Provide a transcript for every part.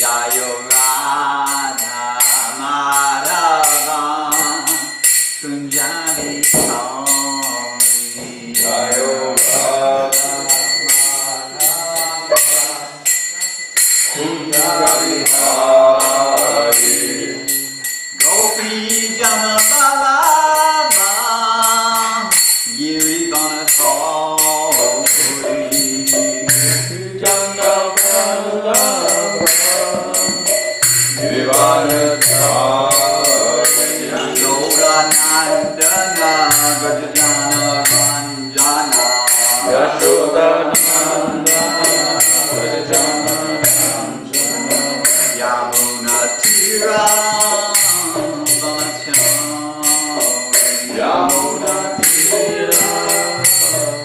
Jayo Radha Madhava Kunjani Hari Jayo Radha Madhava Kunjani Hari Gopi Jana Balava Girivana Hari Jana Balava Girivana Hari Yashoda Nandana Vrajajana Ranjana Yashoda Nandana Vrajajana Ranjana Yamuna Tira Yamuna Tira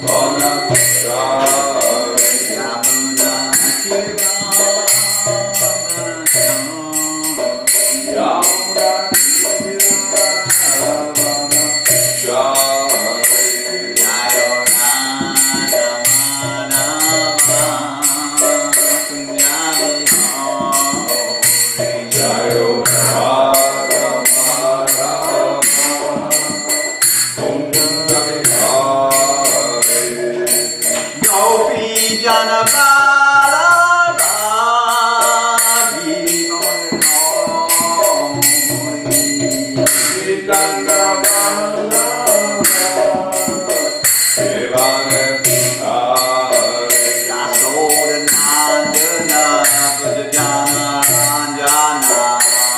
Vanachari Yamuna Tira Vanachari Yamuna Tira Vanachari Jayo Radha Madhava Kunjani Hari Jayo Radha Madhava Kunjani Hari Gopi Jana Balava Girivana Hari Jana Balava Girivana Hari Yashoda Nandana Vrajajana Ranjana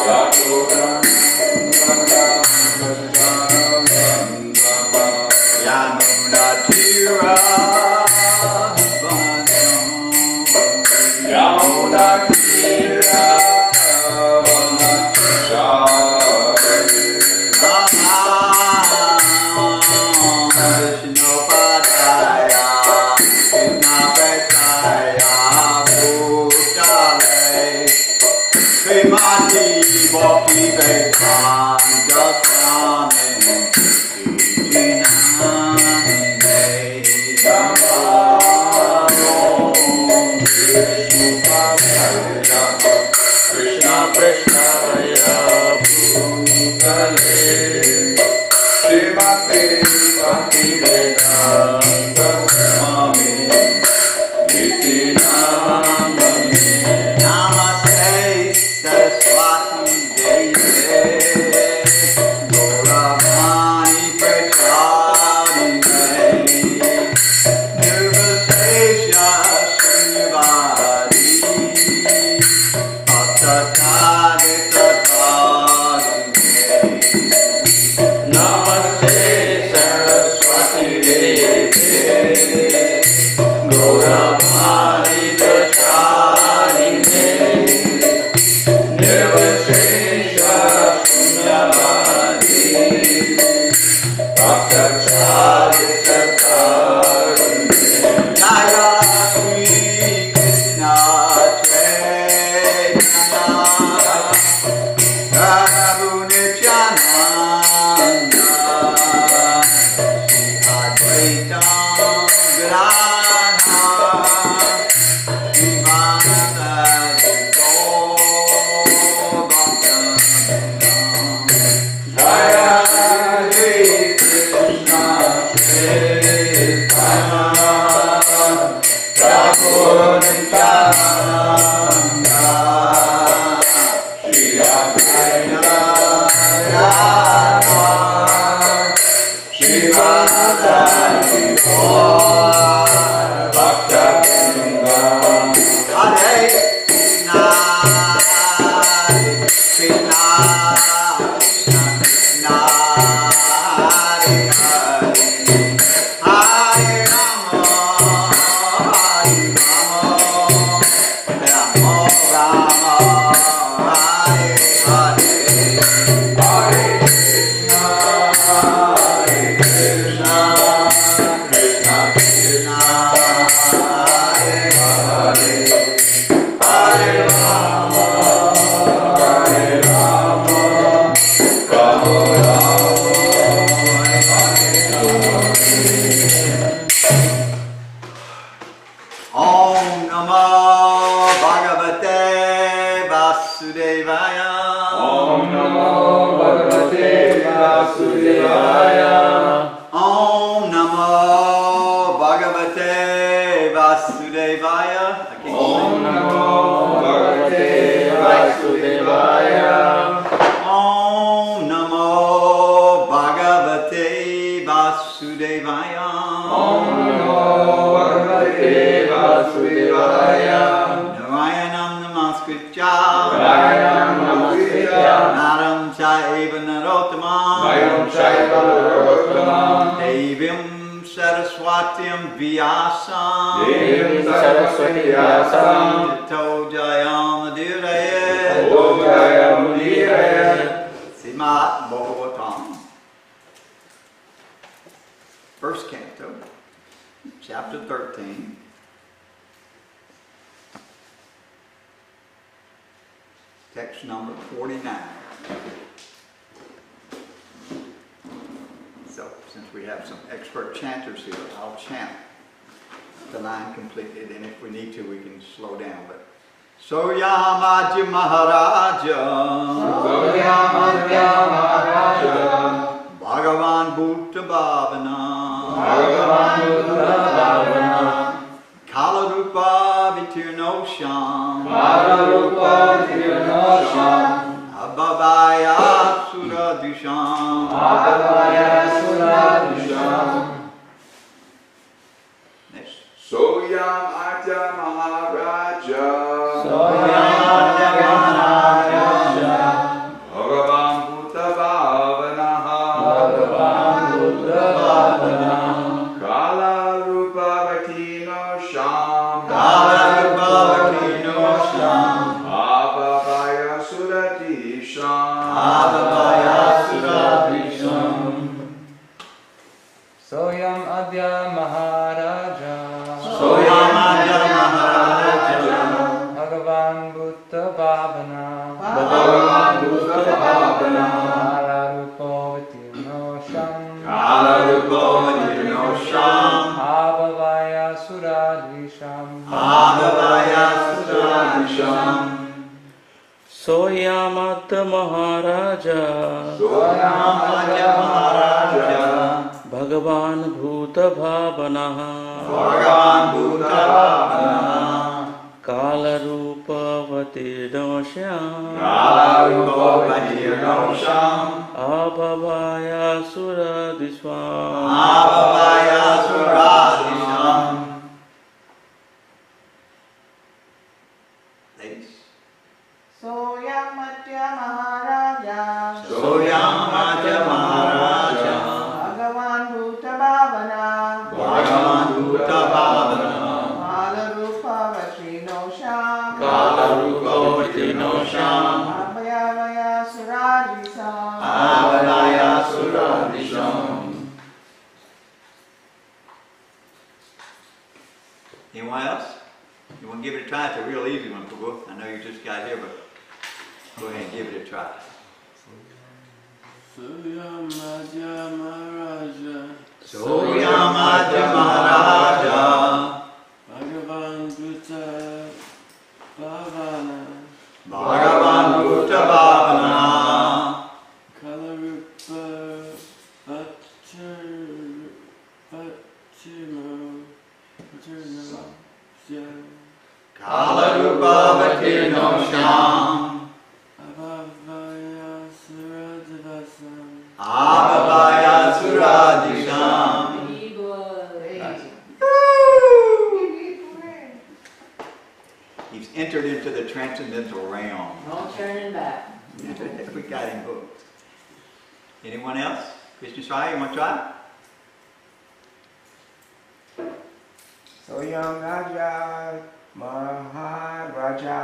Yashoda Nandana Vrajajana Ranjana Yamuna Tira Vanachari Yamuna Tira Vanachari Vishnu Padaya Krishna Petaya Bhutale Srimati Bhakti Vedanta Swami Vijnanine Vishnu Padaya Krishna Petaya Bhutale Srimati Bhakti Vedanta Swami Vijnanine Namaste Saraswati Deve Gauravani Pracharine Nirvasesha Shunyavadi Bhaktatadita Namaste Saraswati Deve Gauravani Pracharine Nirvasesha Shunyavadi Bhaktatadita Jaya Sri Krishna Chaitanya Prabhu Nityananda Shri Advaita Gadadhara Srivastava Gaurabhakta Jaya Hare Krishna Chaitanya Prabhu Nityananda Shri Advaita Gadadhara Srivastava Gaurabhakta Hare Krishna Krishna Krishna Hare Hare Hare Rama Hare Rama Rama Rama Hare Hare Hare Krishna Krishna Krishna Krishna Hare Hare Hare Rama Om Namo Bhagavate Vasudevaya. Om Namo Bhagavate Vasudevaya. Om Namo Bhagavate Vasudevaya. Om Namo Bhagavate Vasudevaya. Narayanam Namaskritya. Narayanam Namaskritya. Naram Chaiva Narottamam. Naram Chaiva Narottamam. Devim Saraswatim Vyasam. Devim Saraswati Vyasam. Tato Jayam Adiraya. Tato Jayam Adiraya. Srimad Bhagavatam. First canto, chapter 13. Text number 49. So, since we have some expert chanters here, I'll chant the line completely, and if we need to, we can slow down. But Soyamadya Maharaja, Soyamadya Maharaja, Bhagavan Bhuta Bhavana, Bhagavan Bhuta Bhavana, Kalarupa Vitirno Sham, Kalarupa Vitirno Sham, Abhavaya Suradisham, Abhavaya Suradisham. Next. Soyamadya Maharaja, Soyamadya Maharaja, Bhagavan Bhuta Bhavana, Bhagavan Bhuta Bhavana, Kalarupa Vitirno Sham, Kalarupa Vitirno Sham, Abhavaya Suradisham, Abhavaya Suradisham. Soyam Adya Maharaja, Soyamadya Maharaja, Bhagavan Bhuta Bhavana, Bhagavan Bhuta Bhavana, Kalarupo Vitirno Sham, Kalarupa Vitirno Sham, Abhavaya Suradvisham, Abhavaya Suradisham. Soyamadya Maharaja, Soyamadya Maharaja, Bhagavan Bhuta Bhavana, Bhagavan Bhuta Bhavana, Kalarupa Vitirno Sham, Kalarupa Vitirno Sham, Abhavaya Suradisham, Abhavaya Suradisham. Ladies. Soyamadya Maharaja, Soyamadya Maharaja, Bhagavan Bhuta Bhavana, Bhagavan Bhuta Bhavana, Kalarupa Vitirno Sham, Kalarupa Vitirno Sham, Abhavaya Suradisham, Abhavaya Suradisham. Anyone else? You want to give it a try? It's a real easy one, Prabhu. I know you just got here, but go ahead and give it a try. Soyamadya Maharaja, Soyamadya Maharaja, Bhagavan Bhuta Bhavana, Bhagavan Bhuta Bhavana, Kalarupa Vitirno Sham, Kalarupa Vitirno Sham, Abhavaya Suradisham, Abhavaya Suradisham. He's entered into the transcendental realm. No turning back. We got him hooked. Anyone else? Krishna Sai, you want to try? Soyamadya Maharaja,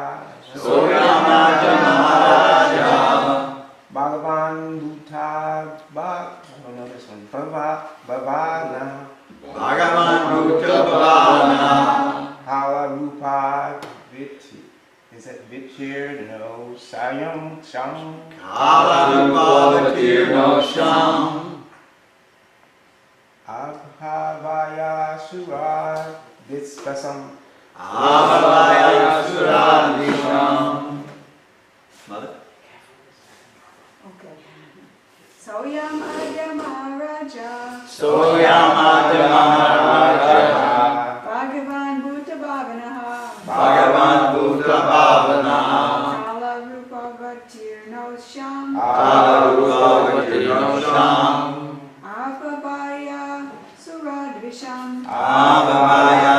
Soyamadya Maharaja, Bhagavan Bhuta Bhavana, Bhagavan Bhuta Bhavana, Kalarupa Vitirno Sham, Kalarupa Vitirno Sham, Abhavaya Suradisham, Abhavaya Suradisham. Mother? Okay. Soyamadya Maharaja, Soyamadya Maharaja, Bhagavan Bhuta Bhavana, Bhagavan Bhuta Bhavana Kala Rupa Vatirno Sham Alarupavatinosham Apabaya Suradvisham Abhavaya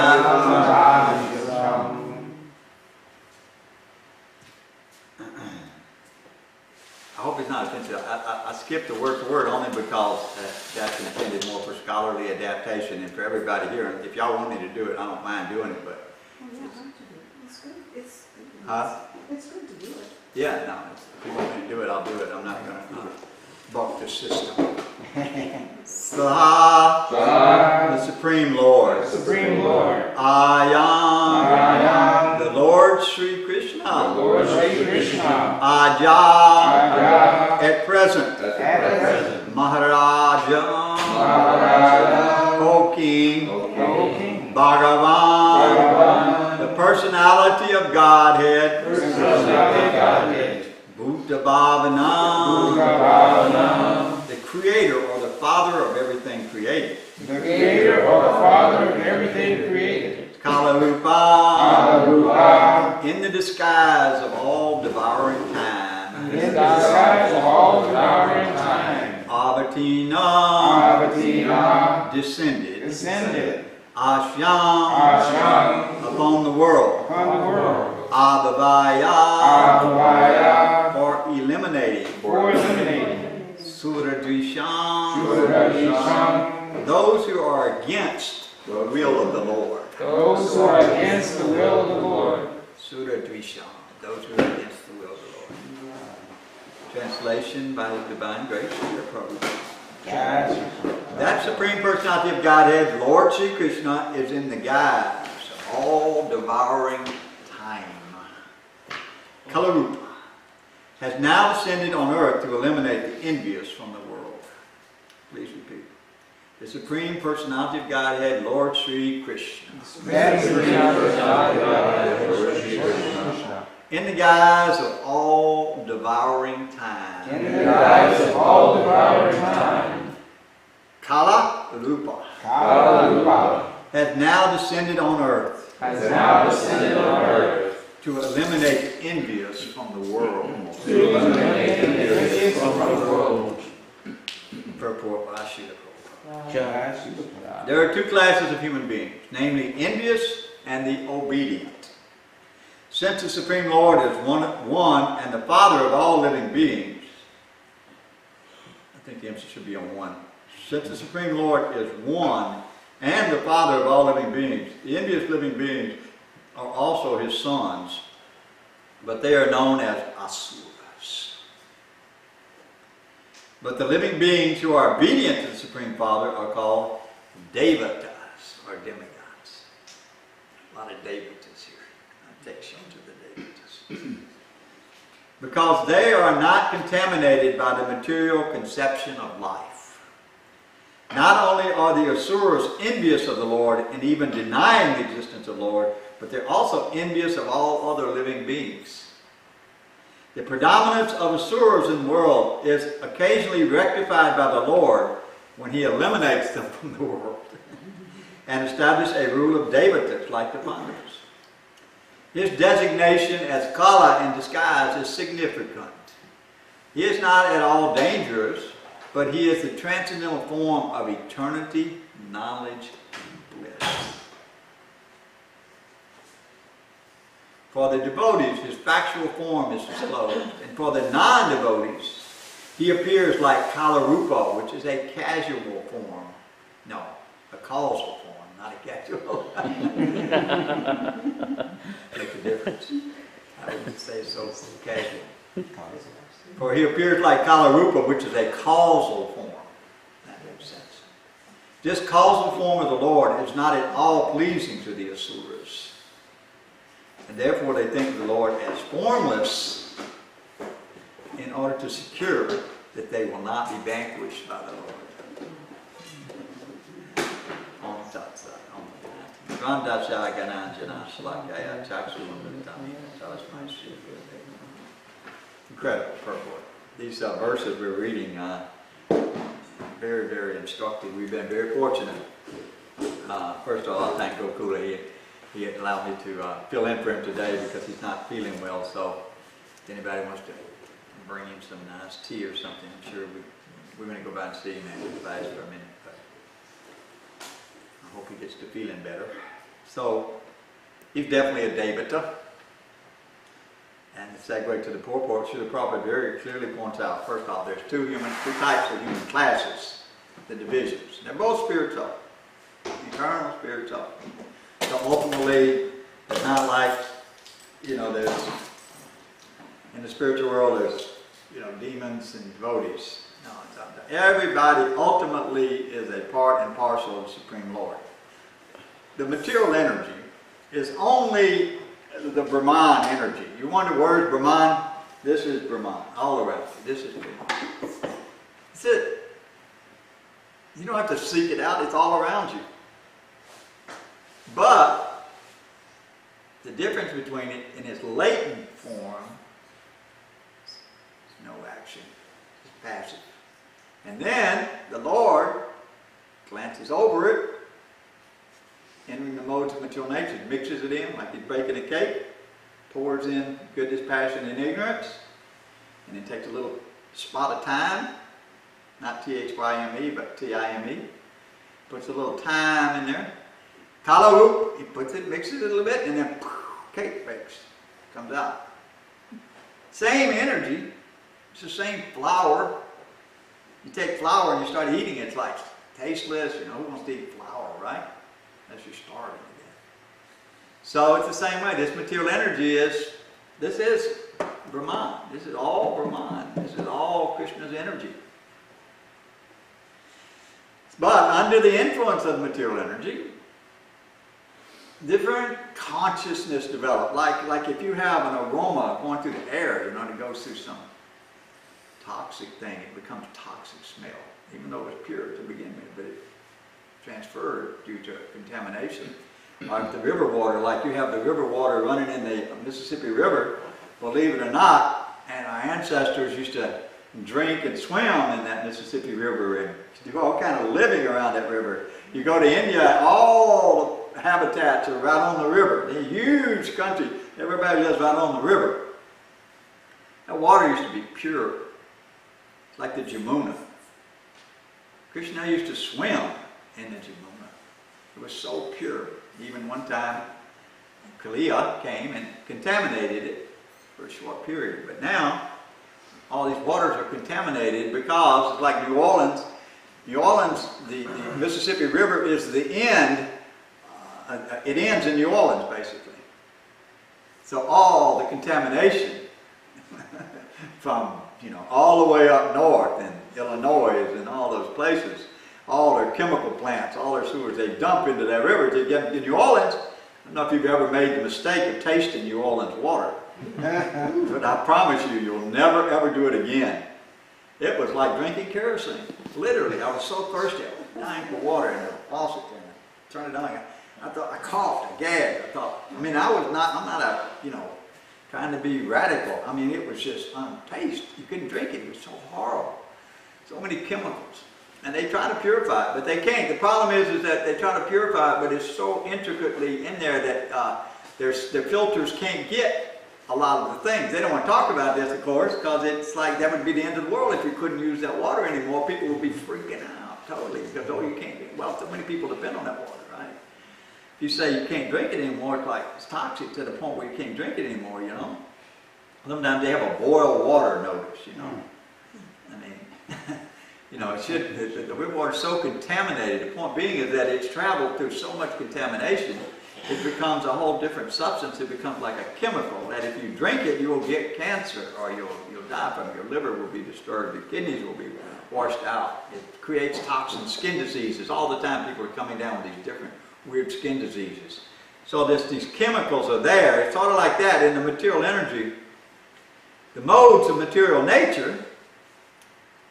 I hope it's not offensive. I skipped the word for word only because that's intended more for scholarly adaptation and for everybody here. And if y'all want me to do it, I don't mind doing it, but Oh yeah, I'd like to do it. It's good. It's good to do it. yeah, no, if you want me to do it, I'll do it. I'm not going to buck the system. Saha, the Supreme Lord. Supreme Lord. Ayam, the Lord Sri Krishna. Lord Sri Krishna. Aja, at present. At present. Maharaja, Maharaja. O King, O King. Bhagavan, the personality of Godhead, Bhuta Bhavana, the creator or the father of everything created. The creator or the father of everything created. Kalarupa, in the disguise of all devouring time. In the disguise of all devouring time. Avatina, descended. Ashyam, upon the world. Abhavaya, for eliminating. Suradvisham, those who are against the will of the Lord. Those who are against the will of the Lord. Suradvisham, those who are against the will of the Lord. Translation by His Divine Grace, Srila Prabhu. That Supreme Personality of Godhead, Lord Sri Krishna, is in the guise of all devouring time. Kalarupa has now descended on earth to eliminate the envious from the world. Please repeat. The Supreme Personality of Godhead, Lord Sri Krishna. In the guise of all devouring time. Kala Rupa has now descended on earth to eliminate the envious from the world. Purport by Srila Prabhupada. There are two classes of human beings, namely envious and the obedient. Since the Supreme Lord is one and the Father of all living beings, I think the emphasis should be on one. Since the Supreme Lord is one and the Father of all living beings, the envious living beings are also His sons, but they are known as asuras. But the living beings who are obedient to the Supreme Father are called devatas, or demigods. A lot of devatas here. Objection to the devatas. Because they are not contaminated by the material conception of life. Not only are the asuras envious of the Lord and even denying the existence of the Lord, but they're also envious of all other living beings. The predominance of asuras in the world is occasionally rectified by the Lord when He eliminates them from the world and establishes a rule of devatas like the Pandavas. His designation as Kala in disguise is significant. He is not at all dangerous, but He is the transcendental form of eternity, knowledge, and bliss. For the devotees, His factual form is disclosed, and for the non-devotees, He appears like Kalarupa, which is a casual form. No, a causal form, not a casual. Makes a difference. I wouldn't say so casual. For He appears like Kalarupa, which is a causal form. That makes sense. This causal form of the Lord is not at all pleasing to the asuras. And therefore they think of the Lord as formless in order to secure that they will not be vanquished by the Lord. Incredible purport. These verses we're reading very, very instructive. We've been very fortunate. First of all, I thank Gokula. he allowed me to fill in for him today because he's not feeling well. So if anybody wants to bring him some nice tea or something, I'm sure we're going to go by and see him after the fast for a minute. But I hope he gets to feeling better. So he's definitely a Devata. And the segue to the purport, Srila Prabhupada very clearly points out, first off, there's two types of human classes, the divisions. They're both spiritual, eternal spiritual. So ultimately, it's not like, there's, in the spiritual world, there's, demons and devotees. No, it's not that. Everybody ultimately is a part and parcel of the Supreme Lord. The material energy is only the Brahman energy. You wonder where's Brahman? This is Brahman. All around you. This is Brahman. That's it. You don't have to seek it out. It's all around you. But the difference between it in its latent form is no action. It's passive. And then the Lord glances over it, entering the modes of material nature, mixes it in like he's baking a cake, pours in goodness, passion, and ignorance, and then takes a little spot of time, not T-H-Y-M-E, but T-I-M-E, puts a little time in there, Talavu, he puts it, mixes it a little bit, and then cake bakes, comes out. Same energy, it's the same flour. You take flour and you start eating it, it's like tasteless, who wants to eat flour, right? Unless you're starving to death. So it's the same way. This material energy this is Brahman. This is all Brahman. This is all Krishna's energy. But under the influence of material energy, different consciousness develop. Like if you have an aroma going through the air, it goes through some toxic thing, it becomes toxic smell, even though it's pure to begin with, but it transferred due to contamination. Like the river water, like you have the river water running in the Mississippi River, believe it or not, and our ancestors used to drink and swim in that Mississippi River and do all kind of living around that river. You go to India, all the habitats are right on the river. It's a huge country. Everybody lives right on the river. That water used to be pure. It's like the Jamuna. Krishna used to swim in the Jamuna. It was so pure. Even one time, Kaliya came and contaminated it for a short period. But now, all these waters are contaminated because it's like New Orleans. New Orleans, the Mississippi River is the end. It ends in New Orleans, basically. So all the contamination from all the way up north in Illinois and all those places, all their chemical plants, all their sewers, they dump into that river to get to New Orleans. I don't know if you've ever made the mistake of tasting New Orleans water, but I promise you, you'll never ever do it again. It was like drinking kerosene. Literally, I was so thirsty, I was dying for water in the faucet there. I turned it on. I thought, I coughed, I gagged. I'm not trying to be radical. It was just untaste. You couldn't drink it. It was so horrible. So many chemicals. And they try to purify it, but they can't. The problem is that they try to purify it, but it's so intricately in there that their filters can't get a lot of the things. They don't want to talk about this, of course, because it's like that would be the end of the world if you couldn't use that water anymore. People would be freaking out totally because, you can't. Well, so many people depend on that water, right? If you say you can't drink it anymore, it's like it's toxic to the point where you can't drink it anymore, Sometimes they have a boil water notice, the river water is so contaminated. The point being is that it's traveled through so much contamination, it becomes a whole different substance. It becomes like a chemical that if you drink it, you will get cancer or you'll die from it. Your liver will be disturbed. Your kidneys will be washed out. It creates toxins, skin diseases. All the time people are coming down with these different weird skin diseases. So these chemicals are there. It's sort of like that in the material energy. The modes of material nature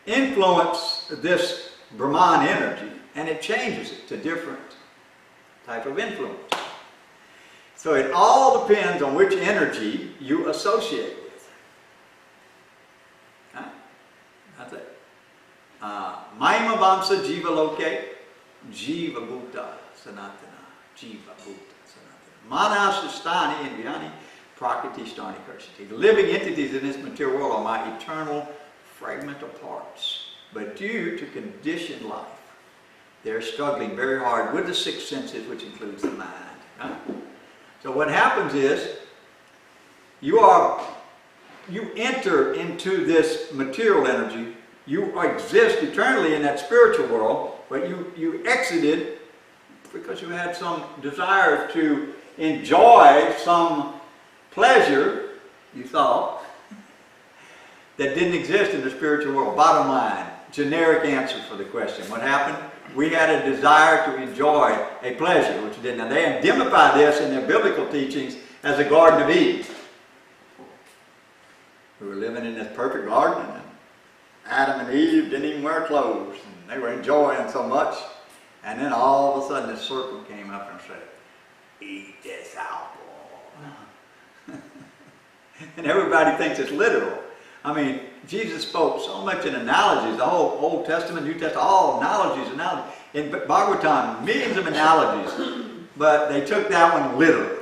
influence this Brahman energy, and it changes it to different type of influence. So it all depends on which energy you associate with. Okay? That's it. Maima Vamsa Jiva Loke, Jiva Bhuta Sanatana. Jiva Bhuta Sanatana. Manasastani and Vyani Prakriti Stani Karshati. Living entities in this material world are my eternal fragmental parts. But due to conditioned life, they're struggling very hard with the six senses, which includes the mind. Right? So what happens is, you enter into this material energy, you exist eternally in that spiritual world, but you exited because you had some desire to enjoy some pleasure, you thought, that didn't exist in the spiritual world. Bottom line, generic answer for the question. What happened? We had a desire to enjoy a pleasure, which we didn't. Now they identify this in their biblical teachings as the Garden of Eden. We were living in this perfect garden, and Adam and Eve didn't even wear clothes, and they were enjoying so much. And then all of a sudden this serpent came up and said, "Eat this apple." And everybody thinks it's literal. I mean, Jesus spoke so much in analogies, the whole Old Testament, New Testament, all analogies. In Bhagavatam, millions of analogies, but they took that one literally.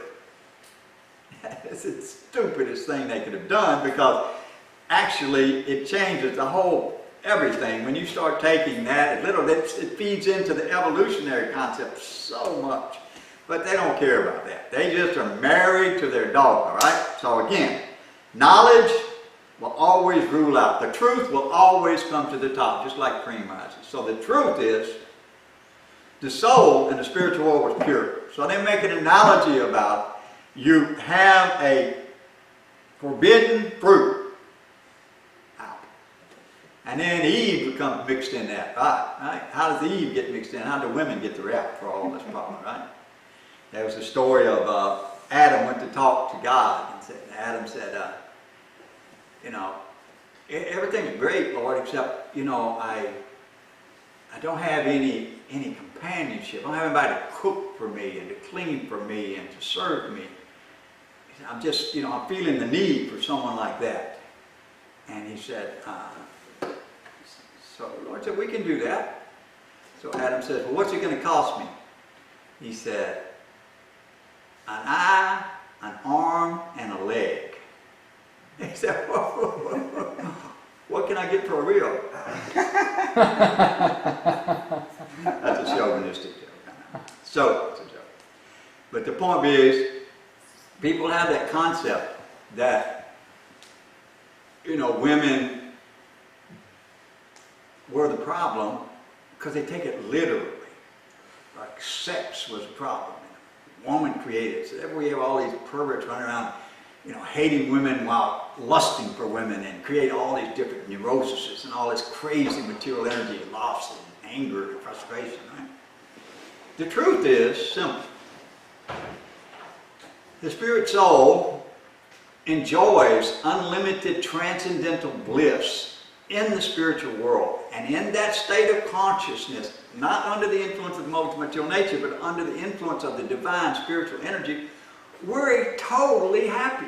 It's the stupidest thing they could have done, because actually it changes the whole everything. When you start taking that, it feeds into the evolutionary concept so much. But they don't care about that. They just are married to their dogma, right? So again, knowledge will always rule out. The truth will always come to the top, just like cream rises. So the truth is, the soul in the spiritual world was pure. So they make an analogy about, you have a forbidden fruit, apple, and then Eve becomes mixed in that, right? How does Eve get mixed in? How do women get the rap for all this problem, right? There was a story of Adam went to talk to God, and Adam said, everything's great, Lord, except, I don't have any companionship. I don't have anybody to cook for me and to clean for me and to serve me. I'm just, I'm feeling the need for someone like that. And he said, so the Lord said, we can do that. So Adam says, well, what's it going to cost me? He said, an eye, an arm, and a leg. He said, what can I get for a real? That's a chauvinistic joke. So, it's a joke. But the point is, people have that concept that, women were the problem because they take it literally. Like sex was a problem. Woman created. So therefore we have all these perverts running around, hating women while lusting for women, and create all these different neuroses and all this crazy material energy and loss and anger and frustration, right? The truth is simple. The spirit soul enjoys unlimited transcendental bliss in the spiritual world, and in that state of consciousness, not under the influence of the modes of material nature, but under the influence of the divine spiritual energy, we're totally happy.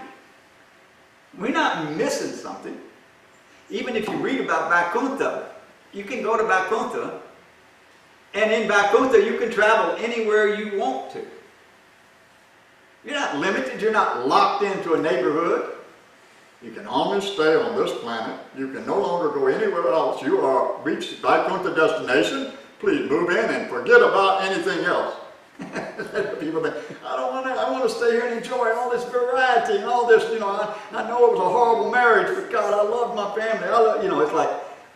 We're not missing something. Even if you read about Vaikuntha, you can go to Vaikuntha, and in Vaikuntha you can travel anywhere you want to. You're not limited, you're not locked into a neighborhood. You can only stay on this planet. You can no longer go anywhere else. You are reached Vaikuntha destination. Please move in and forget about anything else. People think, I want to stay here and enjoy all this variety and all this, I know it was a horrible marriage, but God, I love my family. It's like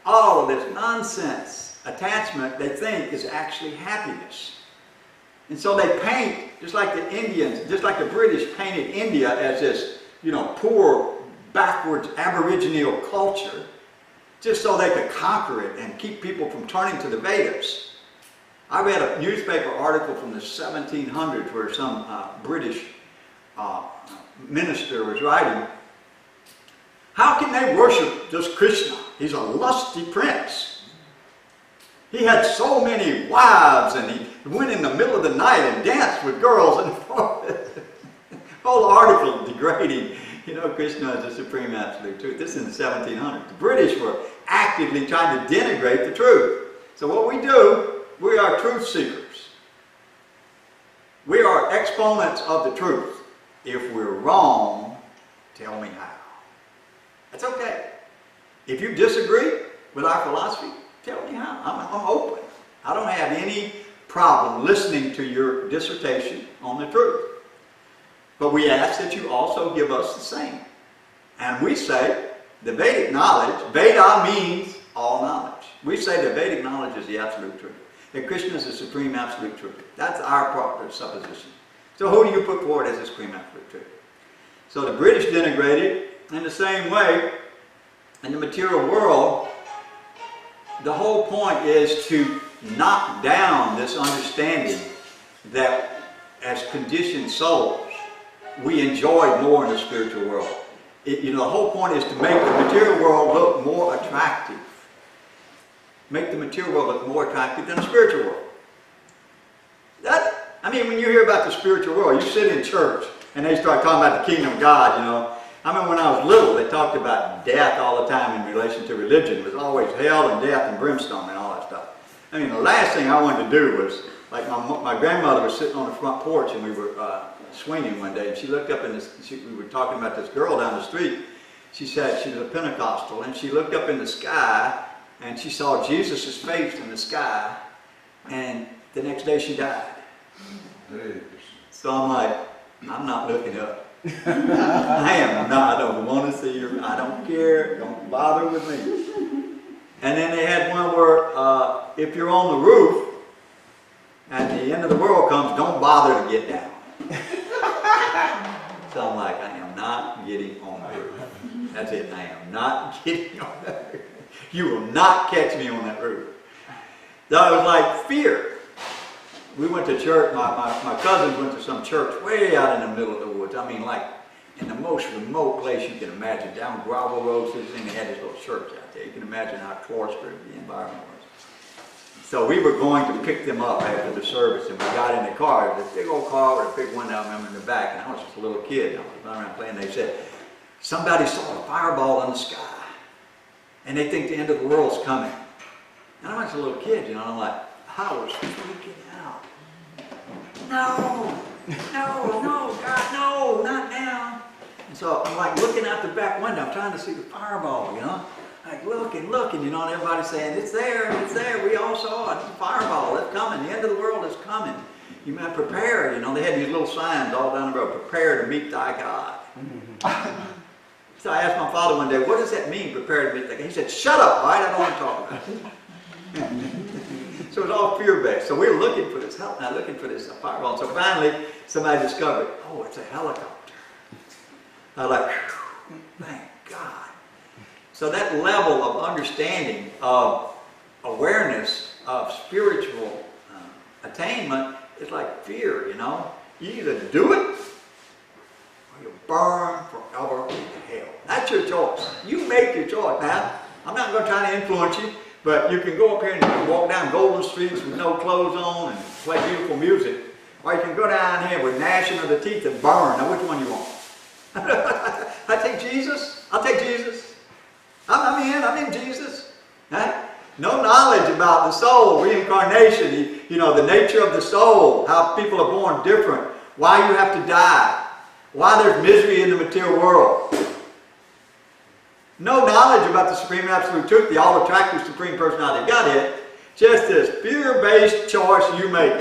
all of this nonsense attachment they think is actually happiness. And so they paint, just like the Indians, just like the British painted India as this, poor, backwards, aboriginal culture, just so they could conquer it and keep people from turning to the Vedas. I read a newspaper article from the 1700s where some British minister was writing, how can they worship just Krishna? He's a lusty prince. He had so many wives, and he went in the middle of the night and danced with girls, and the whole article degrading, Krishna is the supreme absolute truth. This is in the 1700s. The British were actively trying to denigrate the truth. So what we do, we are truth seekers. We are exponents of the truth. If we're wrong, tell me how. That's okay. If you disagree with our philosophy, tell me how. I'm open. I don't have any problem listening to your dissertation on the truth. But we ask that you also give us the same. And we say the Vedic knowledge, Veda means all knowledge. We say the Vedic knowledge is the absolute truth. That Krishna is the supreme absolute truth. That's our proper supposition. So who do you put forward as the supreme absolute truth? So the British denigrated in the same way. In the material world, the whole point is to knock down this understanding that as conditioned souls, we enjoy more in the spiritual world. The whole point is to make the material world look more attractive. Make the material world look more attractive than the spiritual world. When you hear about the spiritual world, you sit in church and they start talking about the kingdom of God, I remember when I was little, they talked about death all the time in relation to religion. It was always hell and death and brimstone and all that stuff. The last thing I wanted to do was, like my grandmother was sitting on the front porch and we were swinging one day, and she looked up we were talking about this girl down the street. She said she was a Pentecostal, and she looked up in the sky and she saw Jesus' face in the sky, and the next day she died. So I'm like, I'm not looking up. I am not. I don't want to see her. I don't care. Don't bother with me. And then they had one where if you're on the roof and the end of the world comes, don't bother to get down. So I'm like, I am not getting on that roof. That's it. I am not getting on that roof. You will not catch me on that roof. So it was like fear. We went to church, my cousins went to some church way out in the middle of the woods. Like in the most remote place you can imagine, down gravel roads, and they had this little church out there. You can imagine how cloistered the environment was. So we were going to pick them up after the service, and we got in the car. It was a big old car with a big window, I remember, in the back, and I was just a little kid. I was running around playing. They said, somebody saw a fireball in the sky, and they think the end of the world's coming. And I was a little kid, I'm like, I was freaking out. No, God, no, not now. And so I'm like looking out the back window, I'm trying to see the fireball, like looking, and everybody's saying, it's there, we all saw it, it's a fireball, it's coming, the end of the world is coming. You might prepare, they had these little signs all down the road, prepare to meet thy God. So I asked my father one day, what does that mean, prepare to meet thy God? He said, shut up, all right, I don't want to talk about it. So it was all fear-based. So we were looking for this help, now looking for this fireball. So finally, somebody discovered, oh, it's a helicopter. I was like, thank God. So that level of understanding, of awareness, of spiritual attainment is like fear, You either do it, or you burn forever in hell. That's your choice. You make your choice. Now, I'm not going to try to influence you. But you can go up here and walk down golden streets with no clothes on and play beautiful music. Or you can go down here with gnashing of the teeth and burn. Now which one you want? I take Jesus. I'll take Jesus. I'm in Jesus. Huh? No knowledge about the soul, reincarnation, the nature of the soul, how people are born different, why you have to die, why there's misery in the material world. No knowledge about the Supreme Absolute Truth, the all-attractive Supreme Personality of Godhead. Just this fear-based choice you make.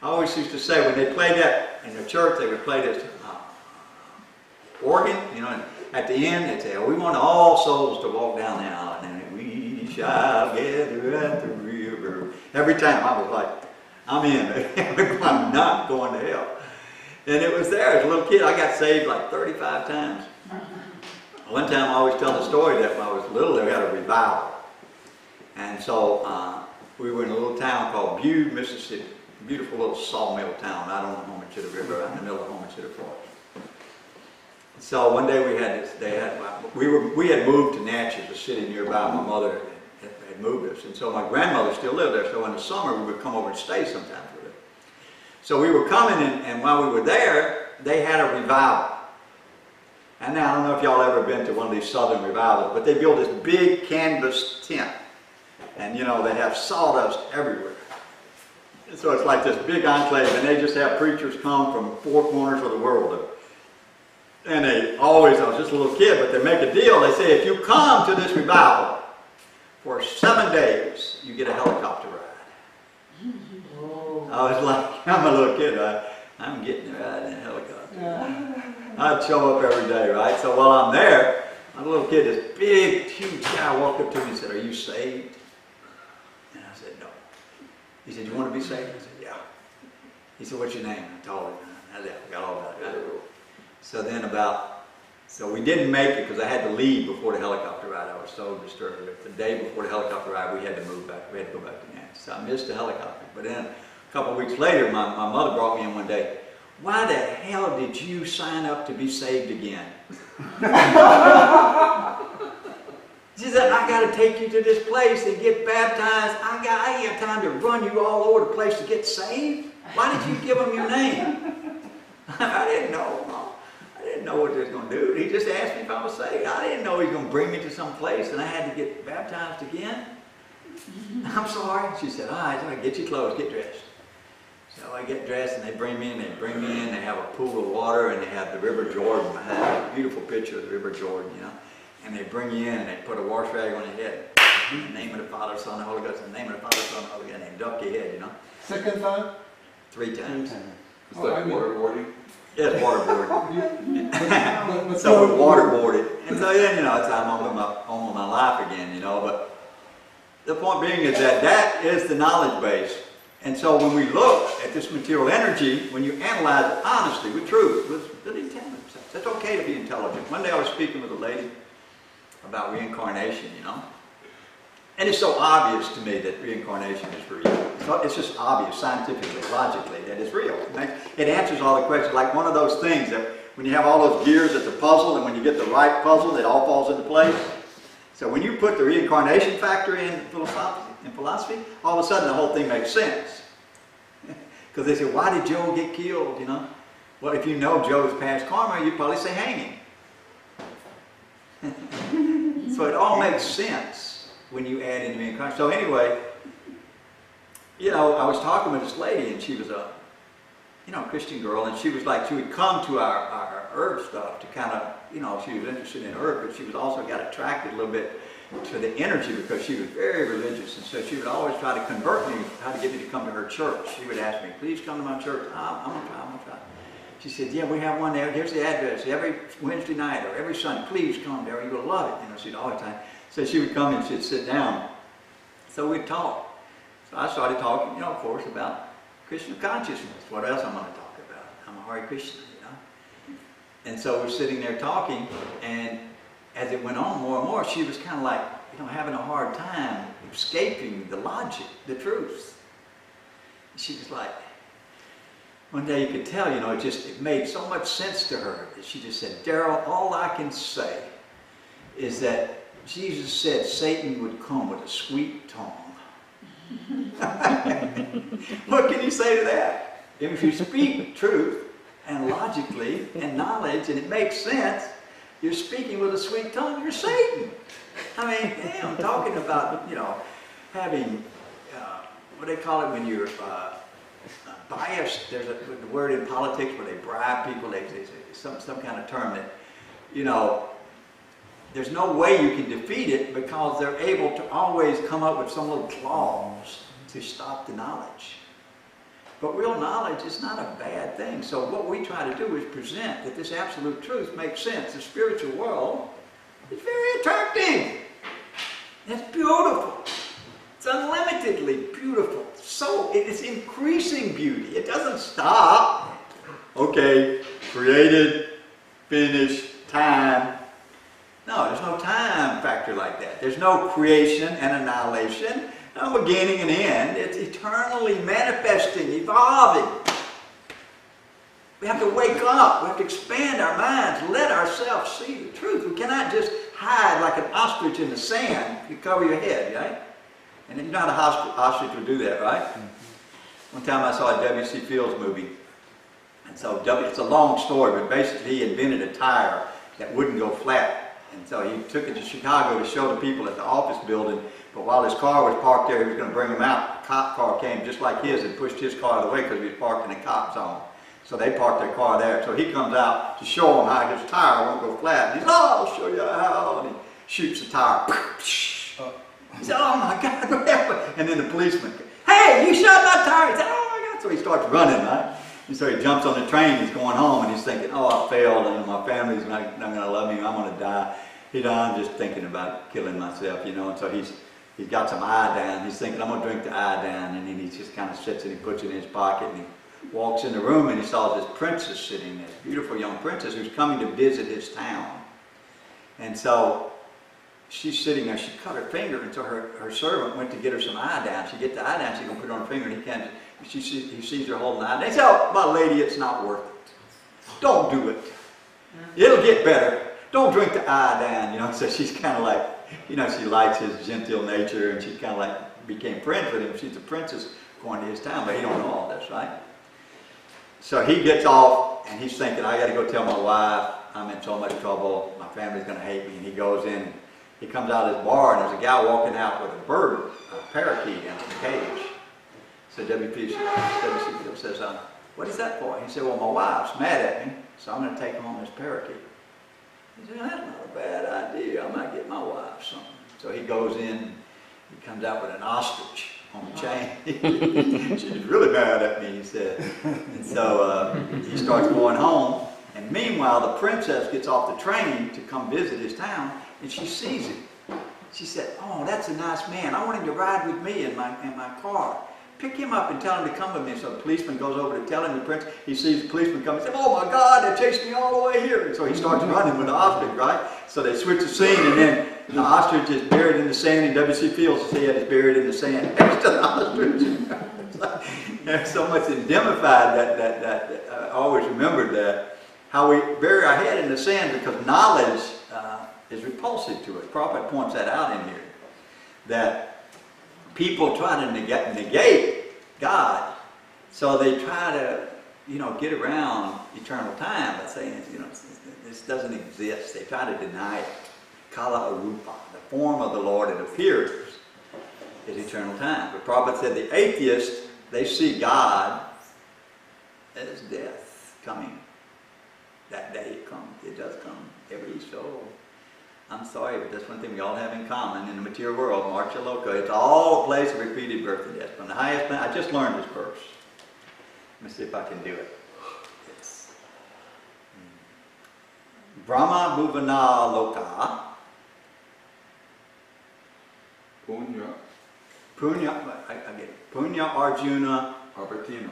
I always used to say, when they played that in the church, they would play this organ, and at the end they'd say, oh, we want all souls to walk down the aisle, and then we shall gather at the river. Every time I was like, I'm in. I'm not going to hell. And it was there as a little kid. I got saved like 35 times. One time I always tell the story that when I was little, they had a revival. And so we were in a little town called Bude, Mississippi. Beautiful little sawmill town out on the Homicida River, out in the middle of the Homicida Forest. So one day we had moved to Natchez, a city nearby. My mother had moved us. And so my grandmother still lived there. So in the summer we would come over and stay sometimes with her. So we were coming, and while we were there, they had a revival. And now, I don't know if y'all ever been to one of these southern revivals, but they build this big canvas tent. And they have sawdust everywhere. So it's like this big enclave, and they just have preachers come from 4 corners of the world. And they always, I was just a little kid, but they make a deal. They say, if you come to this revival for 7 days, you get a helicopter ride. I was like, I'm a little kid, right? I'm getting a ride in a helicopter. I'd show up every day, right? So while I'm there, I'm a little kid, this big, huge guy walked up to me and said, are you saved? And I said, no. He said, you want to be saved? I said, yeah. He said, what's your name? I told him. I got all that. So we didn't make it because I had to leave before the helicopter ride. I was so disturbed. The day before the helicopter ride, we had to move back. We had to go back to Nancy. So I missed the helicopter. But then a couple of weeks later, my mother brought me in one day. Why the hell did you sign up to be saved again? She said, I got to take you to this place and get baptized. I ain't have time to run you all over the place to get saved. Why did you give him your name? I didn't know, Mom. I didn't know what they was going to do. He just asked me if I was saved. I didn't know he was going to bring me to some place and I had to get baptized again. I'm sorry. She said, all right, get your clothes, get dressed. So I get dressed and they bring me in, they have a pool of water and they have the River Jordan behind it, a beautiful picture of the River Jordan, you know. And they bring you in and they put a wash rag on your head. In the name of the Father, Son, and Holy Ghost, in the name of the Father, Son, and Holy Ghost, and they duck your head, you know. Second time? 3 times. It's like waterboarding. Yeah, it's waterboarding. So we waterboarded. And so then, you know, it's I'm on my life again, you know. But the point being is that is the knowledge base. And so when we look at this material energy, when you analyze it honestly, with truth, with intelligence, it's okay to be intelligent. One day I was speaking with a lady about reincarnation, you know. And it's so obvious to me that reincarnation is real. It's just obvious, scientifically, logically, that it's real. It answers all the questions, like one of those things that when you have all those gears at the puzzle, and when you get the right puzzle, it all falls into place. So when you put the reincarnation factor in philosophy, all of a sudden the whole thing makes sense. Because they say, why did Joe get killed, you know? Well, if you know Joe's past karma, you'd probably say hanging. So it all makes sense when you add in reincarnation. So anyway, you know, I was talking with this lady, and she was a, you know, Christian girl, and she was like, she would come to our herb stuff to kind of, you know, she was interested in herb, but she was also got attracted a little bit to the energy because she was very religious, and so she would always try to convert me, try to get me to come to her church. She would ask me, please come to my church. I'm going to try. She said, yeah, we have one there. Here's the address. Every Wednesday night or every Sunday, please come there. You're going to love it. You know, she'd always time. So she would come and she'd sit down. So we'd talk. So I started talking, you know, of course, about Krishna consciousness. What else I'm going to talk about? I'm a Hare Krishna, you know. And so we're sitting there talking, and as it went on more and more, she was kind of like, you know, having a hard time escaping the logic, the truth. She was like, one day you could tell, you know, it made so much sense to her that she just said, Daryl, all I can say is that Jesus said Satan would come with a sweet tongue. What can you say to that? If you speak truth and logically and knowledge and it makes sense, you're speaking with a sweet tongue, you're Satan. I mean, damn, I'm talking about, you know, having, what do they call it when you're biased? There's a word in politics where they bribe people, they say some kind of term that, you know, there's no way you can defeat it because they're able to always come up with some little clause to stop the knowledge. But real knowledge is not a bad thing. So what we try to do is present that this absolute truth makes sense. The spiritual world is very attractive. It's beautiful. It's unlimitedly beautiful. So it is increasing beauty. It doesn't stop. Okay, created, finished, time. No, there's no time factor like that. There's no creation and annihilation, no beginning and end. It's eternally manifesting, evolving. We have to wake up. We have to expand our minds, let ourselves see the truth. We cannot just hide like an ostrich in the sand. You cover your head, right? And you know how the ostrich would do that, right? One time I saw a W.C. Fields movie. And so it's a long story, but basically he invented a tire that wouldn't go flat And so he took it to Chicago to show the people at the office building. But while his car was parked there, he was going to bring them out. A cop car came just like his and pushed his car out of the way because he was parked in a cop zone. So they parked their car there. So he comes out to show them how his tire won't go flat. He says, oh, I'll show you how. And he shoots the tire. He said, oh my God, what happened? And then the policeman, hey, you shot my tire. He said, oh my God. So he starts running, right? And so he jumps on the train. He's going home and he's thinking, oh, I failed and my family's not going to love me. I'm going to die. I'm just thinking about killing myself, you know. And so he's got some iodine. He's thinking, I'm going to drink the iodine. And then he just kind of sits and he puts it in his pocket and he walks in the room and he saw this princess sitting there, beautiful young princess who's coming to visit his town. And so she's sitting there, she cut her finger, and so her servant went to get her some iodine. She gets the iodine, she's going to put it on her finger, and he sees her holding the iodine. He says, oh, my lady, it's not worth it. Don't do it. It'll get better. Don't drink the iodine, you know. So she's kind of like, you know, she likes his genteel nature, and she kind of like became friends with him. She's a princess going to his town, but he don't know all this, right? So he gets off, and he's thinking, I got to go tell my wife I'm in so much trouble. My family's going to hate me. And he goes in. He comes out of his bar, and there's a guy walking out with a bird, a parakeet in a cage. So WC says, what is that for? He said, well, my wife's mad at me, so I'm going to take home this parakeet. He said, that's not a bad idea. I might get my wife something. So he goes in, he comes out with an ostrich on a chain. She's really mad at me, he said. And so he starts going home. And meanwhile, the princess gets off the train to come visit his town, and she sees him. She said, oh, that's a nice man. I want him to ride with me in my car. Pick him up and tell him to come with me. So the policeman goes over to tell him, the prince, he sees the policeman come and says, oh my God, they chased me all the way here. And so he starts running with the ostrich, right? So they switch the scene, and then the ostrich is buried in the sand, and W.C. Fields' head is buried in the sand next to the ostrich. There's so much indemnified that I always remembered that, how we bury our head in the sand because knowledge is repulsive to us. Prabhupada points that out in here, that people try to negate God, so they try to, you know, get around eternal time by saying, you know, this doesn't exist. They try to deny it. Kala Arupa, the form of the Lord that appears, is eternal time. But Prabhupada said the atheists, they see God as death coming. That day it comes. It does come every soul. I'm sorry, but that's one thing we all have in common in the material world, Marcha Loka. It's all a place of repeated birth and death. From the highest planet, I just learned this verse. Let me see if I can do it. It's Brahma Bhuvana Loka. Punya, I get it. Punya Arjuna Albertino.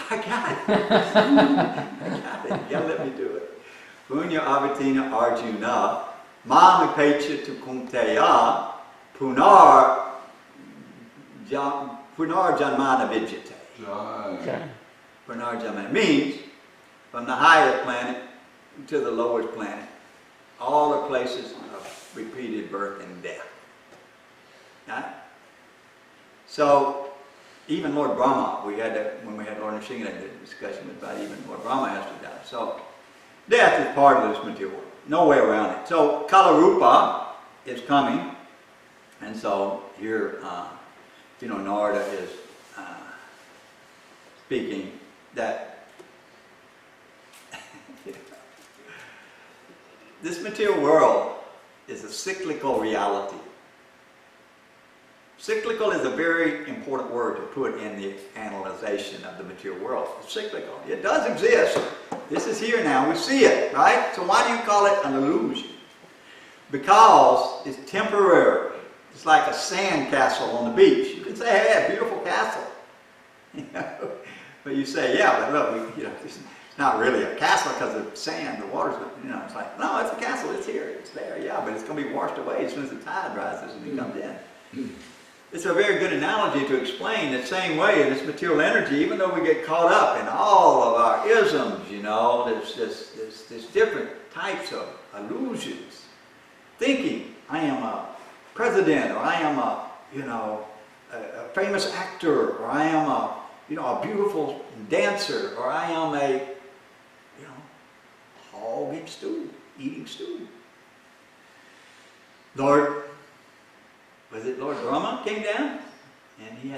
I got it. I got it. You gotta let me do it. Punya Avatina Arjuna Mamipecha to Kunteya Punar Janmana Vijate. Punar Janmana means from the highest planet to the lowest planet, all the places of repeated birth and death. Right? So even Lord Brahma, when we had Lord Nrsimha, the discussion about even Lord Brahma has to die. So death is part of this material world. No way around it. So Kalarupa is coming, and so here, you know, Narada is speaking that this material world is a cyclical reality. Cyclical is a very important word to put in the analyzation of the material world. It's cyclical. It does exist. This is here now. We see it, right? So why do you call it an illusion? Because it's temporary. It's like a sand castle on the beach. You can say, hey, a beautiful castle. You know? But you say, yeah, but look, you know, it's not really a castle because of sand, the water's, you know, it's like, no, it's a castle. It's here. It's there. Yeah, but it's going to be washed away as soon as the tide rises and it comes in. It's a very good analogy to explain the same way in this material energy, even though we get caught up in all of our isms, you know, there's different types of illusions. Thinking, I am a president, or I am a, you know, a famous actor, or I am a, you know, a beautiful dancer, or I am a, you know, hog in stew, eating stew. was it Lord Brahma came down? And he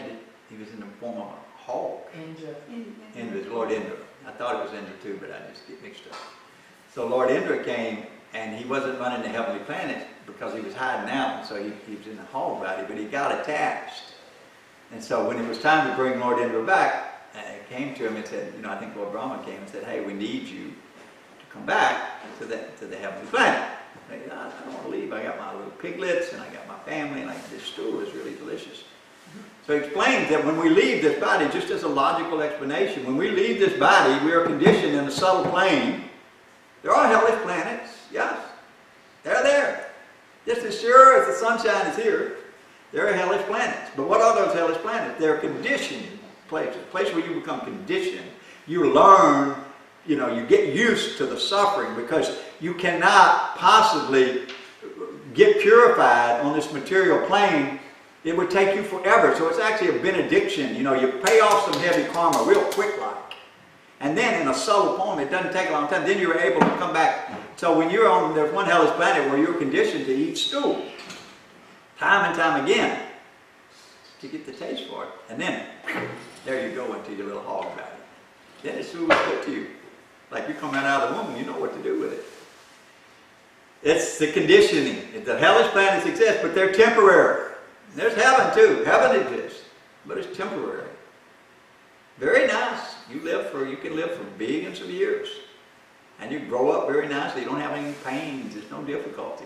was in the form of a hog. Indra. Indra is Lord Indra. I thought it was Indra too, but I just get mixed up. So Lord Indra came, and he wasn't running the heavenly planets because he was hiding out, and so he was in the hog body, but he got attached. And so when it was time to bring Lord Indra back, it came to him and said, I think Lord Brahma came and said, hey, we need you to come back to the heavenly planet. I don't want to leave. I got my little piglets, and I got my family, and this stool is really delicious. So he explains that when we leave this body, just as a logical explanation, when we leave this body, we are conditioned in a subtle plane. There are hellish planets, yes. They're there. Just as sure as the sunshine is here, there are hellish planets. But what are those hellish planets? They're conditioned places. Places where you become conditioned. You learn, you get used to the suffering because you cannot possibly get purified on this material plane. It would take you forever. So it's actually a benediction. You pay off some heavy karma real quick like. And then in a subtle form, it doesn't take a long time. Then you're able to come back. So when there's one hellish planet where you're conditioned to eat stool. Time and time again. To get the taste for it. And then, there you go into your little hog body. Then it's food good to you. Like you come right out of the womb, you know what to do with it. It's the conditioning. The hellish planets exist, but they're temporary. There's heaven too. Heaven exists, but it's temporary. Very nice. You can live for billions of years. And you grow up very nicely. You don't have any pains. There's no difficulty.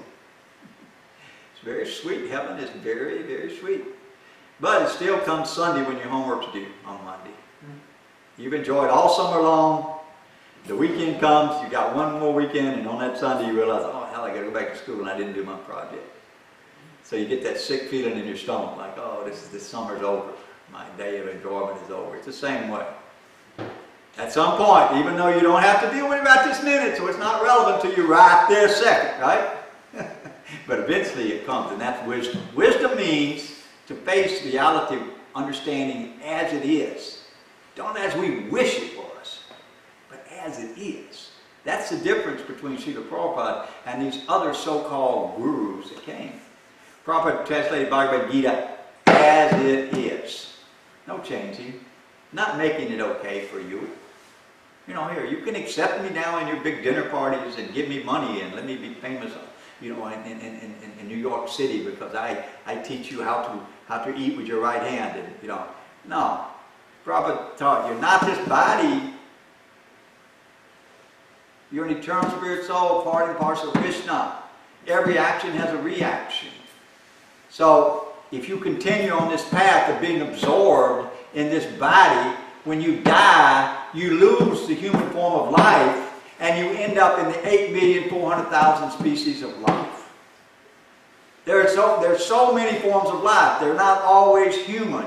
It's very sweet. Heaven is very, very sweet. But it still comes Sunday when your homework's due on Monday. You've enjoyed all summer long. The weekend comes. You got one more weekend, and on that Sunday you realize, oh hell, I got to go back to school and I didn't do my project. So you get that sick feeling in your stomach, like, oh, this summer's over. My day of enjoyment is over. It's the same way. At some point, even though you don't have to deal with it right this minute, so it's not relevant to you right this second, right? But eventually it comes, and that's wisdom. Wisdom means to face reality, understanding as it is. Don't as we wish it was, but as it is. That's the difference between Srila Prabhupada and these other so-called gurus that came. Prabhupada translated Bhagavad Gita as it is. No changing. Not making it okay for you. Here, you can accept me now in your big dinner parties and give me money and let me be famous, in New York City because I teach you how to eat with your right hand. And, no. Prabhupada taught you're not this body. You're an eternal spirit soul, part and parcel of Krishna. Every action has a reaction. So, if you continue on this path of being absorbed in this body, when you die, you lose the human form of life, and you end up in the 8,400,000 species of life. There's so many forms of life. They're not always human.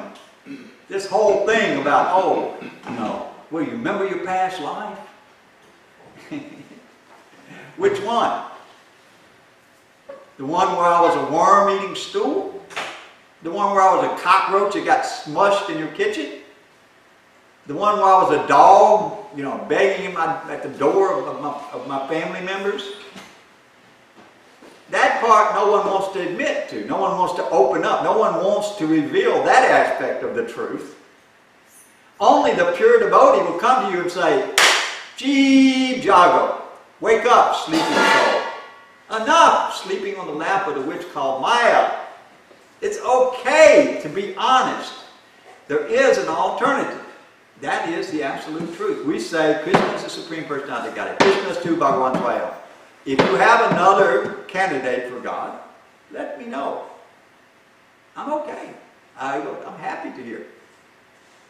This whole thing about, oh, no. Well, you remember your past life? Which one? The one where I was a worm eating stool? The one where I was a cockroach that got smushed in your kitchen? The one where I was a dog, begging at the door of my family members? That part no one wants to admit to. No one wants to open up. No one wants to reveal that aspect of the truth. Only the pure devotee will come to you and say, Jeev Jago, wake up, sleeping soul. Enough sleeping on the lap of the witch called Maya. It's okay to be honest. There is an alternative. That is the absolute truth. We say Krishna is the Supreme Personality of God. Krishna is 2 Bhagavan Swayam. If you have another candidate for God, let me know. I'm okay. I'm happy to hear.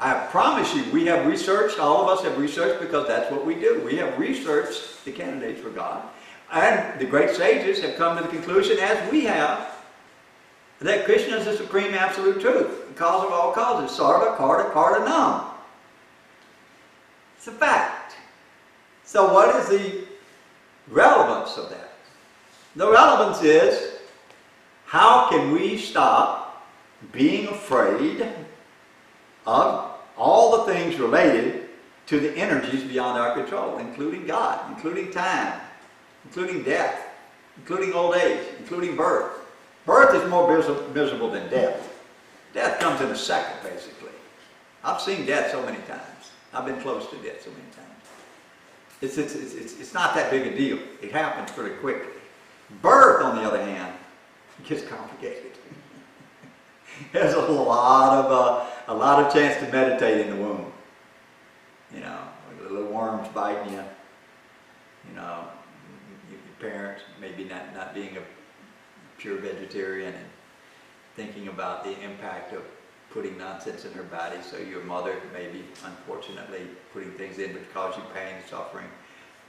I promise you, we have researched, all of us have researched because that's what we do. We have researched the candidates for God. And the great sages have come to the conclusion, as we have, that Krishna is the supreme absolute truth, the cause of all causes, sarva, karta, kartanam. It's a fact. So what is the relevance of that? The relevance is, how can we stop being afraid of all the things related to the energies beyond our control, including God, including time, including death, including old age, including birth. Birth is more miserable than death. Death comes in a second, basically. I've seen death so many times. I've been close to death so many times. It's not that big a deal. It happens pretty quickly. Birth, on the other hand, gets complicated. There's a lot of chance to meditate in the womb. You know, the little worms biting you. You know, your parents maybe not being a pure vegetarian and thinking about the impact of putting nonsense in her body. So your mother maybe, unfortunately, putting things in that cause you pain, suffering,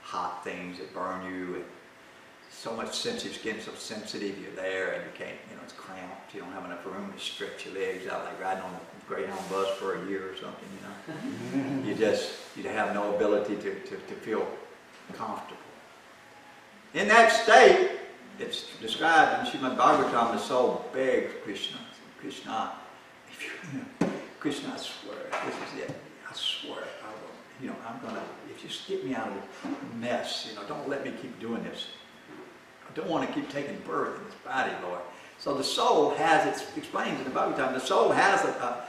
hot things that burn you, and so much sensitive skin, so sensitive, you're there and you can't, you know, it's cramped, you don't have enough room to stretch your legs out like riding on a Greyhound bus for a year or something, you know. You have no ability to feel comfortable. In that state, it's described in Srimad Bhagavatam, the soul begs Krishna, Krishna, I swear, this is it. I swear, I will, you know, I'm gonna, if you just get me out of the mess, you know, don't let me keep doing this. I don't want to keep taking birth in this body, Lord. So the soul has, it explains in the Bhagavatam, the soul has a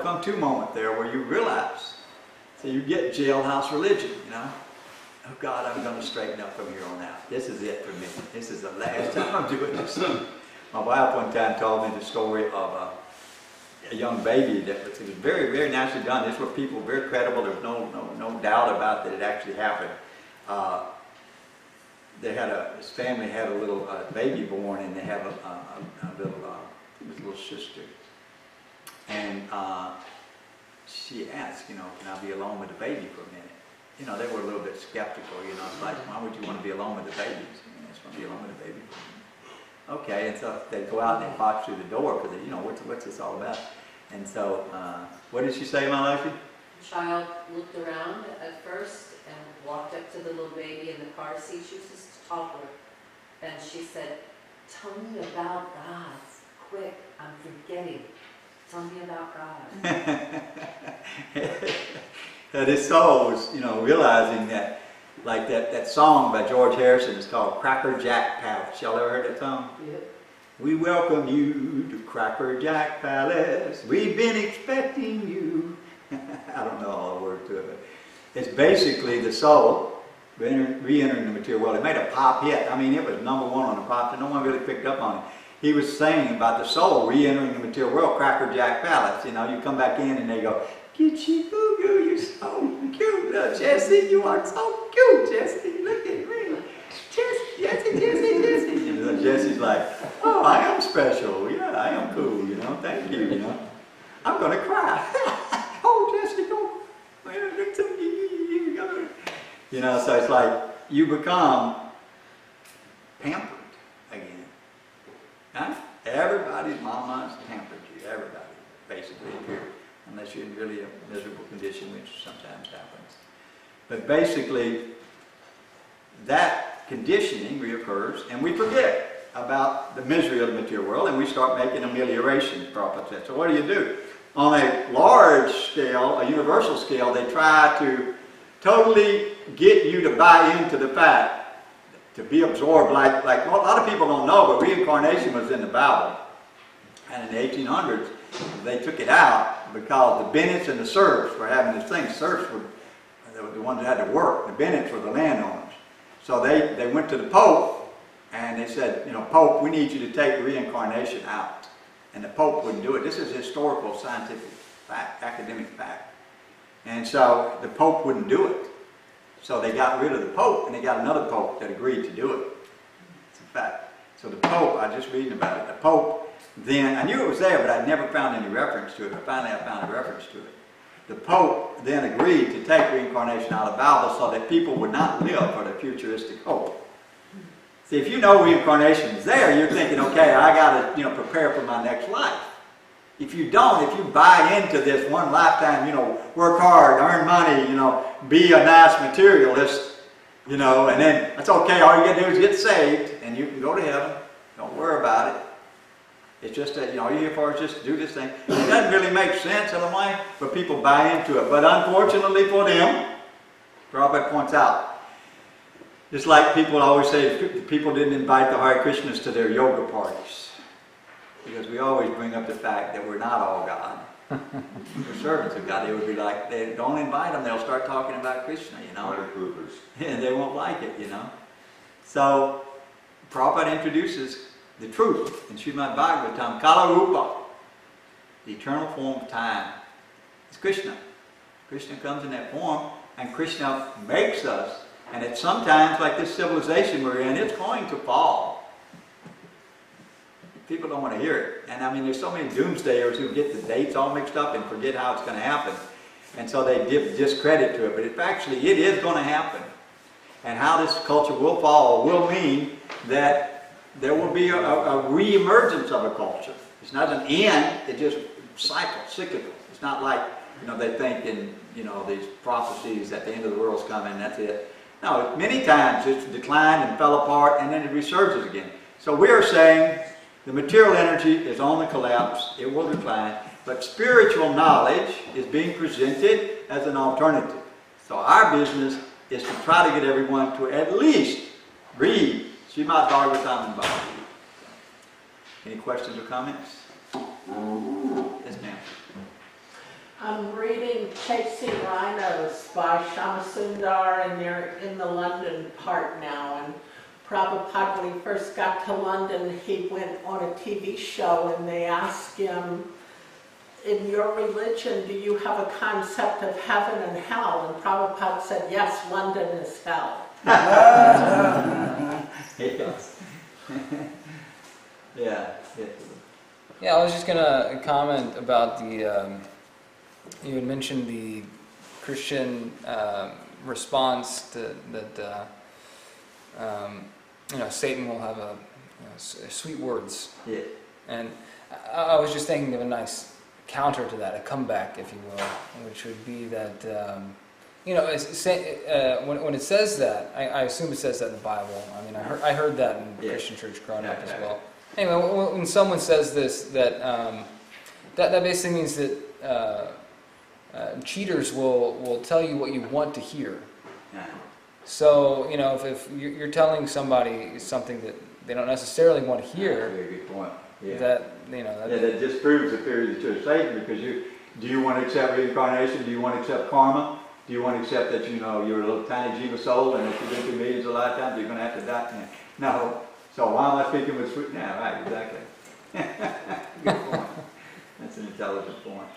come to moment there where you realize. So you get jailhouse religion, you know. Oh God, I'm going to straighten up from here on out. This is it for me. This is the last time I'm doing this. My wife one time told me the story of a young baby that was very, very naturally done. These were people very credible. There was no doubt about that it actually happened. His family had a little baby born, and they have a little sister. And she asked, you know, can I be alone with the baby for a minute? You know, they were a little bit skeptical, you know, it's like, why would you want to be alone with the baby? I just want to be alone with the baby for a minute. Okay, and so they go out and they box through the door because, you know, what's this all about? And so, what did she say, my lifey? The child looked around at first and walked up to the little baby in the car seat. She was just a toddler. And she said, tell me about God. Quick, I'm forgetting. Tell me about God. This soul was, you know, realizing that, like that song by George Harrison is called Cracker Jack Palace. Y'all ever heard that song? Yep. We welcome you to Cracker Jack Palace. We've been expecting you. I don't know all the words to it. It's basically the soul re-entering the material world. It made a pop hit. I mean, it was #1 on the pop, and no one really picked up on it. He was saying about the soul re-entering the material world, Cracker Jack Palace. You know, you come back in and they go, Gitchy Boo Goo, you're so cute. Jesse, you are so cute, Jesse. Look at me. Jesse. You know, Jesse's like, oh, I am special. Yeah, I am cool, you know, thank you, you know. I'm going to cry. Oh, Jesse, don't. You know, so it's like you become pampered again. Huh? Everybody's mama's pampered you. Everybody, basically, unless you're in really a miserable condition, which sometimes happens. But basically, that conditioning reoccurs, and we forget about the misery of the material world, and we start making ameliorations, Prabhupada said. So what do? On a large scale, a universal scale, they try to totally get you to buy into the fact, to be absorbed, like a lot of people don't know, but reincarnation was in the Bible. And in the 1800s, they took it out because the Bennett's and the serfs were having this thing. Serfs were the ones that had to work. The Bennett's were the landowners. So they went to the Pope and they said, you know, Pope, we need you to take reincarnation out. And the Pope wouldn't do it. This is historical, scientific fact, academic fact. And so the Pope wouldn't do it. So they got rid of the Pope and they got another Pope that agreed to do it. It's a fact. So the Pope, I was just reading about it, the Pope then, I knew it was there, but I never found any reference to it. But finally I found a reference to it. The Pope then agreed to take reincarnation out of the Bible so that people would not live for the futuristic hope. See, if you know reincarnation is there, you're thinking, okay, I got to, you know, prepare for my next life. If you don't, if you buy into this one lifetime, you know, work hard, earn money, you know, be a nice materialist, you know, and then that's okay, all you got to do is get saved and you can go to heaven. Don't worry about it. It's just that, you know, all you're here for is just to do this thing. It doesn't really make sense in a way, but people buy into it. But unfortunately for them, Prabhupada points out, just like people always say, people didn't invite the Hare Krishnas to their yoga parties. because we always bring up the fact that we're not all God. We're servants of God. They would be like, they don't invite them, they'll start talking about Krishna, you know. Water coolers. And they won't like it, you know. So, Prabhupada introduces the truth in Srimad Bhagavatam, Kala Rupa, the eternal form of time. It's Krishna. Krishna comes in that form, and Krishna makes us. And it's sometimes, like this civilization we're in, it's going to fall. People don't want to hear it. And I mean, there's so many doomsdayers who get the dates all mixed up and forget how it's going to happen. And so they give discredit to it. But it is going to happen. And how this culture will fall will mean that there will be a re-emergence of a culture. It's not an end, it's just cyclical. It's not like, you know, they think in, you know, these prophecies that the end of the world's coming and that's it. No, many times it's declined and fell apart and then it resurges again. So we are saying the material energy is on the collapse, it will decline, but spiritual knowledge is being presented as an alternative. So our business is to try to get everyone to at least read Srimad Bhagavatam and Bhagavatam. Any questions or comments? Yes, ma'am. I'm reading Chasing Rhinos by Shamasundar, and they're in the London part now. And Prabhupada, when he first got to London, he went on a TV show and they asked him, in your religion, do you have a concept of heaven and hell? And Prabhupada said, yes, London is hell. Yes. Yeah. Yeah, I was just going to comment about the, you had mentioned the Christian response to that, you know, Satan will have sweet words. Yeah. And I was just thinking of a nice counter to that, a comeback, if you will, which would be that, you know, when it says that, I assume it says that in the Bible. I mean, I heard that in Christian church growing up as well. Anyway, when someone says this, that basically means that cheaters will tell you what you want to hear. So, you know, if you're telling somebody something that they don't necessarily want to hear, that's a very good point. Yeah. that, you know, that just proves the theory of the Church of Satan, because do you want to accept reincarnation? Do you want to accept karma? Do you want to accept that, you know, you're a little tiny jiva soul and if you've been through millions of lifetimes, you're going to have to die? No. So why am I speaking with sweet? Yeah, right, exactly. Good point. That's an intelligent point.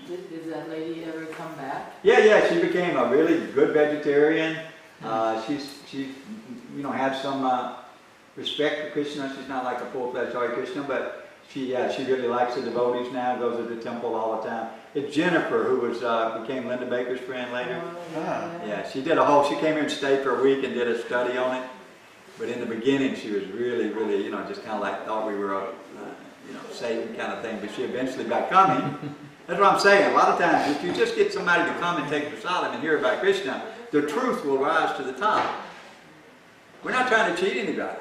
Did that lady ever come back? Yeah, she became a really good vegetarian. She's you know, had some respect for Krishna. She's not like a full-fledged Hare Krishna, but she really likes the devotees now, goes to the temple all the time. It's Jennifer, who became Linda Baker's friend later. Yeah, she came here and stayed for a week and did a study on it. But in the beginning, she was really, really, you know, just kind of like thought we were a, you know, Satan kind of thing. But she eventually, by coming, that's what I'm saying. A lot of times, if you just get somebody to come and take prasadam and hear about Krishna, the truth will rise to the top. We're not trying to cheat anybody.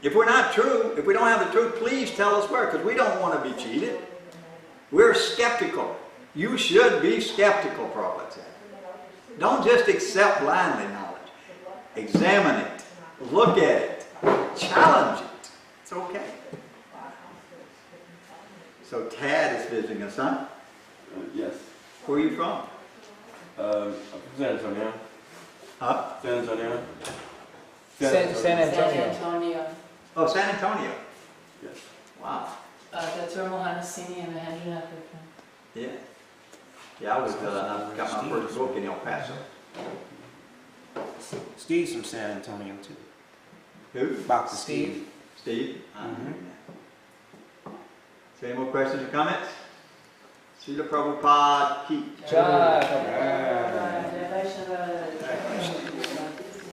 If we're not true, if we don't have the truth, please tell us where, because we don't want to be cheated. We're skeptical. You should be skeptical, Prabhupada said. Don't just accept blindly knowledge. Examine it. Look at it. Challenge it. It's okay. So Tad is visiting us, huh? Yes. Where are you from? San Antonio. Huh? San Antonio. San Antonio. Antonio. Oh, San Antonio. Yes. Wow. That's where Mohanasini and the Hendra from. Yeah. Yeah, I got my first book in El Paso. Steve's from San Antonio too. Who? Boxer Steve. Steve? So any more questions or comments? Srila Prabhupada ki. Jai. Jai Vaishnava.